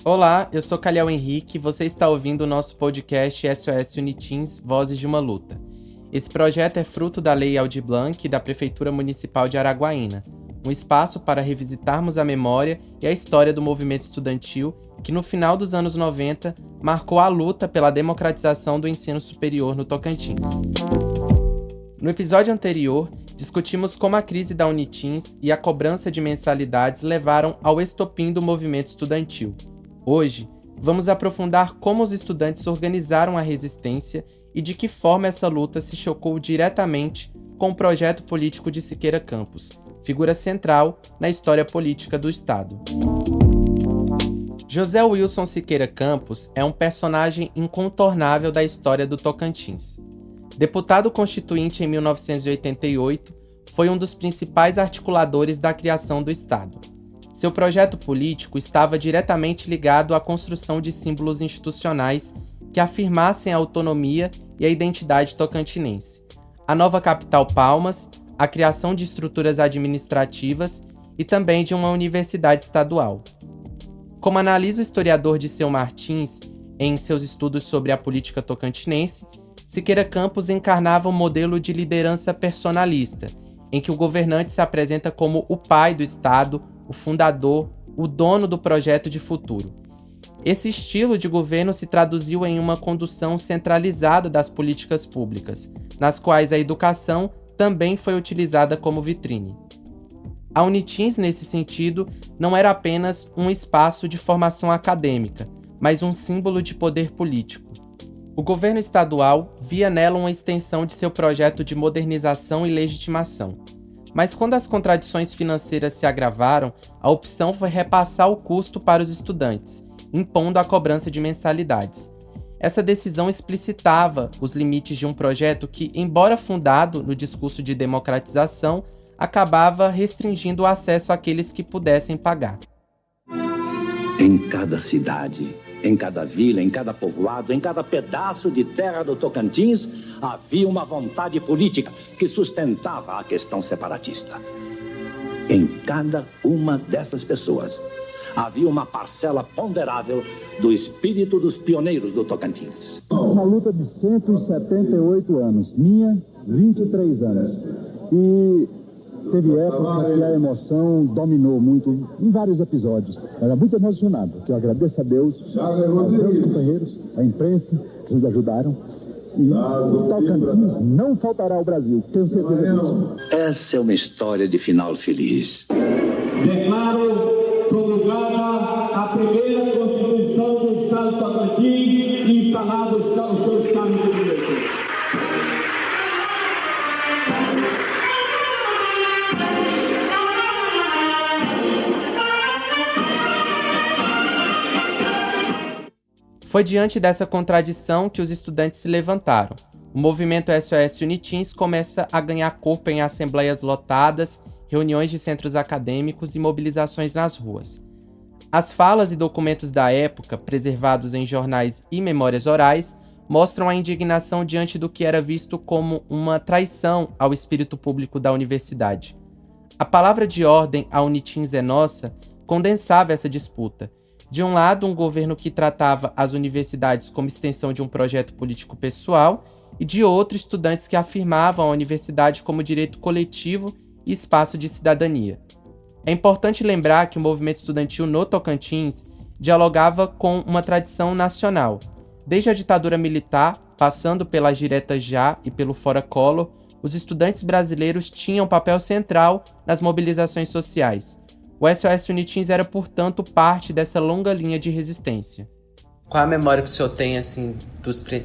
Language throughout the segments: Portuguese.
Olá, eu sou Calhau Henrique e você está ouvindo o nosso podcast SOS Uniteens Vozes de uma Luta. Esse projeto é fruto da Lei Aldir Blanc da Prefeitura Municipal de Araguaína, um espaço para revisitarmos a memória e a história do movimento estudantil que no final dos anos 90 marcou a luta pela democratização do ensino superior no Tocantins. No episódio anterior, discutimos como a crise da Uniteens e a cobrança de mensalidades levaram ao estopim do movimento estudantil. Hoje, vamos aprofundar como os estudantes organizaram a resistência e de que forma essa luta se chocou diretamente com o projeto político de Siqueira Campos, figura central na história política do Estado. José Wilson Siqueira Campos é um personagem incontornável da história do Tocantins. Deputado constituinte em 1988, foi um dos principais articuladores da criação do Estado. Seu projeto político estava diretamente ligado à construção de símbolos institucionais que afirmassem a autonomia e a identidade tocantinense, a nova capital Palmas, a criação de estruturas administrativas e também de uma universidade estadual. Como analisa o historiador Dirceu Martins em seus estudos sobre a política tocantinense, Siqueira Campos encarnava um modelo de liderança personalista, em que o governante se apresenta como o pai do Estado, o fundador, o dono do projeto de futuro. Esse estilo de governo se traduziu em uma condução centralizada das políticas públicas, nas quais a educação também foi utilizada como vitrine. A Uniteens, nesse sentido, não era apenas um espaço de formação acadêmica, mas um símbolo de poder político. O governo estadual via nela uma extensão de seu projeto de modernização e legitimação. Mas quando as contradições financeiras se agravaram, a opção foi repassar o custo para os estudantes, impondo a cobrança de mensalidades. Essa decisão explicitava os limites de um projeto que, embora fundado no discurso de democratização, acabava restringindo o acesso àqueles que pudessem pagar. Em cada cidade, em cada vila, em cada povoado, em cada pedaço de terra do Tocantins, havia uma vontade política que sustentava a questão separatista. Em cada uma dessas pessoas, havia uma parcela ponderável do espírito dos pioneiros do Tocantins. Uma luta de 178 anos, minha, 23 anos. E teve época que a emoção dominou muito, em vários episódios. Era muito emocionado, que eu agradeço a Deus, aos meus companheiros, a imprensa, que nos ajudaram. E o Tocantins não faltará ao Brasil, tenho certeza disso. Essa é uma história de final feliz. Declaro promulgada a primeira Constituição do Estado do Tocantins e instalado os seus cargos de direito. Foi diante dessa contradição que os estudantes se levantaram. O movimento SOS Uniteens começa a ganhar corpo em assembleias lotadas, reuniões de centros acadêmicos e mobilizações nas ruas. As falas e documentos da época, preservados em jornais e memórias orais, mostram a indignação diante do que era visto como uma traição ao espírito público da universidade. A palavra de ordem "A Uniteens é nossa" condensava essa disputa. De um lado, um governo que tratava as universidades como extensão de um projeto político pessoal, e de outro, estudantes que afirmavam a universidade como direito coletivo e espaço de cidadania. É importante lembrar que o movimento estudantil no Tocantins dialogava com uma tradição nacional. Desde a ditadura militar, passando pelas diretas já e pelo Fora Collor, os estudantes brasileiros tinham papel central nas mobilizações sociais. O SOS Uniteens era, portanto, parte dessa longa linha de resistência. Qual a memória que o senhor tem, assim,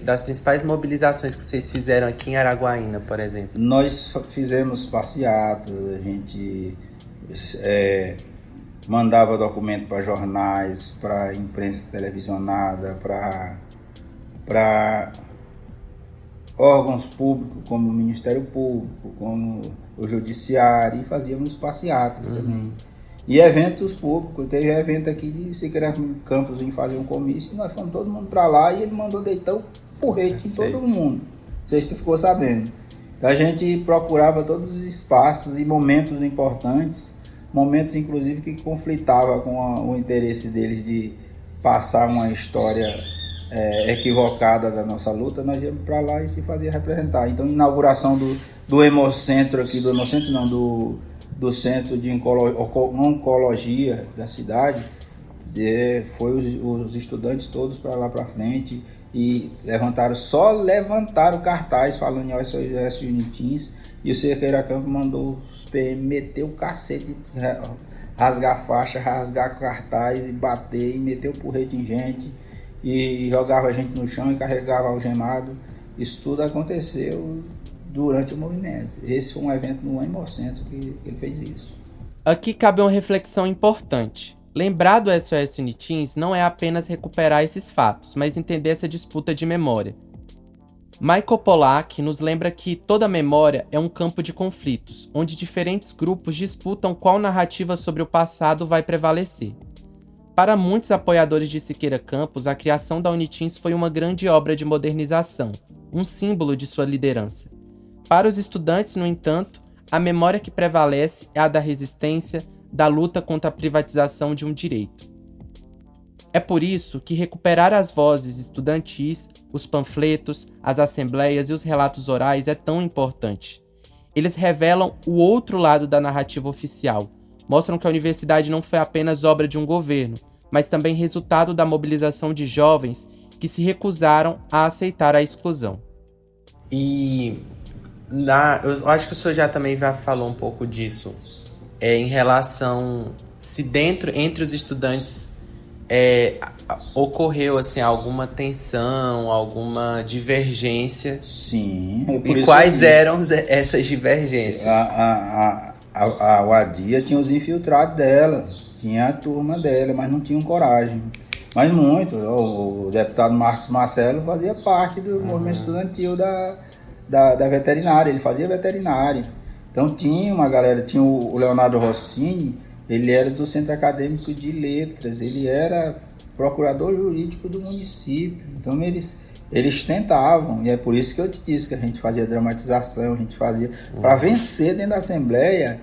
das principais mobilizações que vocês fizeram aqui em Araguaína, por exemplo? Nós fizemos passeatas, a gente mandava documento para jornais, para imprensa televisionada, para órgãos públicos como o Ministério Público, como o Judiciário, e fazíamos passeatas também. E eventos públicos, teve evento aqui de Siqueira Campos em fazer um comício, e nós fomos todo mundo para lá e ele mandou deitar o porrete em todo mundo. Não sei se tu ficou sabendo. Então a gente procurava todos os espaços e momentos importantes, momentos inclusive que conflitavam com o interesse deles passar uma história equivocada da nossa luta, nós íamos para lá e se fazia representar. Então, a inauguração do Hemocentro aqui, do Hemocentro não, do Centro de Oncologia da cidade, foi os estudantes todos para lá para frente e só levantaram cartaz falando em SOS Unitins, e o Siqueira Campos mandou os PM meter o cacete, rasgar faixa, rasgar cartaz e bater, e meter o porrete em gente, e jogava a gente no chão e carregava algemado. Isso tudo aconteceu durante o movimento. Esse foi um evento no Hemocentro que ele fez isso. Aqui cabe uma reflexão importante. Lembrar do SOS Unitins não é apenas recuperar esses fatos, mas entender essa disputa de memória. Michael Pollack nos lembra que toda memória é um campo de conflitos, onde diferentes grupos disputam qual narrativa sobre o passado vai prevalecer. Para muitos apoiadores de Siqueira Campos, a criação da Unitins foi uma grande obra de modernização, um símbolo de sua liderança. Para os estudantes, no entanto, a memória que prevalece é a da resistência, da luta contra a privatização de um direito. É por isso que recuperar as vozes estudantis, os panfletos, as assembleias e os relatos orais é tão importante. Eles revelam o outro lado da narrativa oficial, mostram que a universidade não foi apenas obra de um governo, mas também resultado da mobilização de jovens que se recusaram a aceitar a exclusão. E eu acho que o senhor já também já falou um pouco disso, em relação se entre os estudantes ocorreu assim, alguma tensão, alguma divergência. Sim. E quais eram essas divergências? A UADIA tinha os infiltrados dela, tinha a turma dela, mas não tinham coragem. Mas muito. O deputado Marcos Marcelo fazia parte do movimento estudantil da veterinária, ele fazia veterinária. Então tinha uma galera, tinha o Leonardo Rossini, ele era do Centro Acadêmico de Letras, ele era procurador jurídico do município. Então eles tentavam, e é por isso que eu te disse que a gente fazia dramatização, a gente fazia para vencer dentro da Assembleia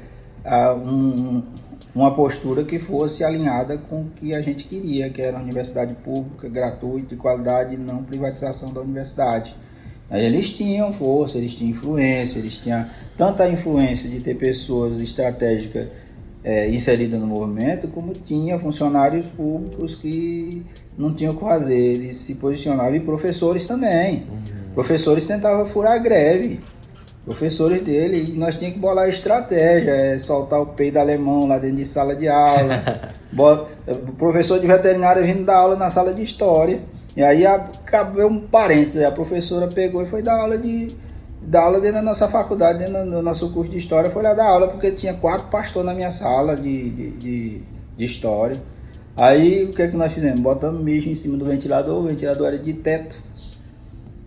uma postura que fosse alinhada com o que a gente queria, que era uma universidade pública, gratuita, de qualidade e não privatização da universidade. Aí eles tinham força, eles tinham influência, eles tinham tanta influência de ter pessoas estratégicas inseridas no movimento, como tinha funcionários públicos que não tinham o que fazer, eles se posicionavam, e professores também. Professores tentavam furar a greve, professores dele, e nós tínhamos que bolar estratégia, soltar o peido alemão lá dentro de sala de aula, o professor de veterinária vindo dar aula na sala de história, e aí acabou um parênteses, a professora pegou e foi dar aula dentro da nossa faculdade, dentro do nosso curso de história, foi lá dar aula, porque tinha 4 pastores na minha sala de história. Aí o que é que nós fizemos? Botamos mijo em cima do ventilador, o ventilador era de teto.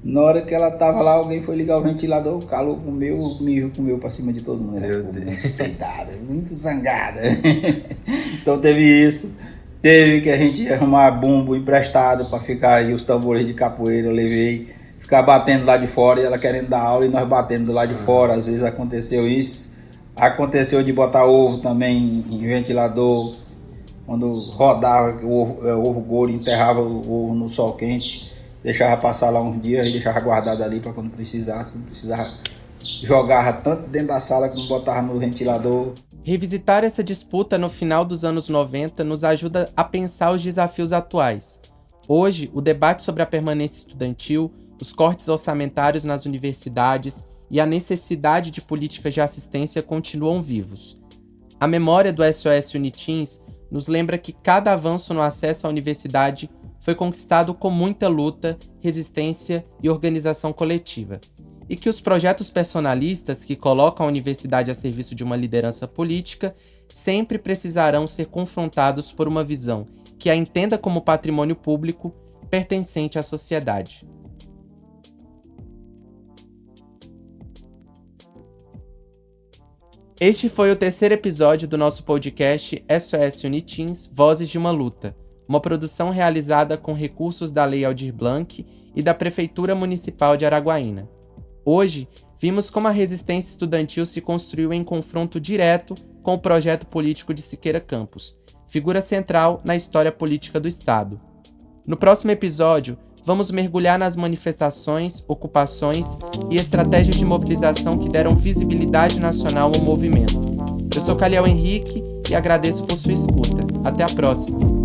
Na hora que ela tava lá, alguém foi ligar o ventilador, o calor comeu, o mijo comeu pra cima de todo mundo. Ela ficou muito peitada, muito zangada. Então teve isso. Teve que a gente arrumar bumbo emprestado para ficar aí, os tambores de capoeira eu levei, ficar batendo lá de fora, e ela querendo dar aula e nós batendo do lado de fora. Às vezes aconteceu isso. Aconteceu de botar ovo também em ventilador, quando rodava o ovo gordo, enterrava o ovo no sol quente, deixava passar lá uns dias e deixava guardado ali para quando precisasse, não precisava, jogava tanto dentro da sala que não botava no ventilador. Revisitar essa disputa no final dos anos 90 nos ajuda a pensar os desafios atuais. Hoje, o debate sobre a permanência estudantil, os cortes orçamentários nas universidades e a necessidade de políticas de assistência continuam vivos. A memória do SOS Unitins nos lembra que cada avanço no acesso à universidade foi conquistado com muita luta, resistência e organização coletiva, e que os projetos personalistas que colocam a universidade a serviço de uma liderança política sempre precisarão ser confrontados por uma visão que a entenda como patrimônio público pertencente à sociedade. Este foi o 3º episódio do nosso podcast SOS Unitins, Vozes de uma Luta, uma produção realizada com recursos da Lei Aldir Blanc e da Prefeitura Municipal de Araguaína. Hoje, vimos como a resistência estudantil se construiu em confronto direto com o projeto político de Siqueira Campos, figura central na história política do Estado. No próximo episódio, vamos mergulhar nas manifestações, ocupações e estratégias de mobilização que deram visibilidade nacional ao movimento. Eu sou Caliel Henrique e agradeço por sua escuta. Até a próxima!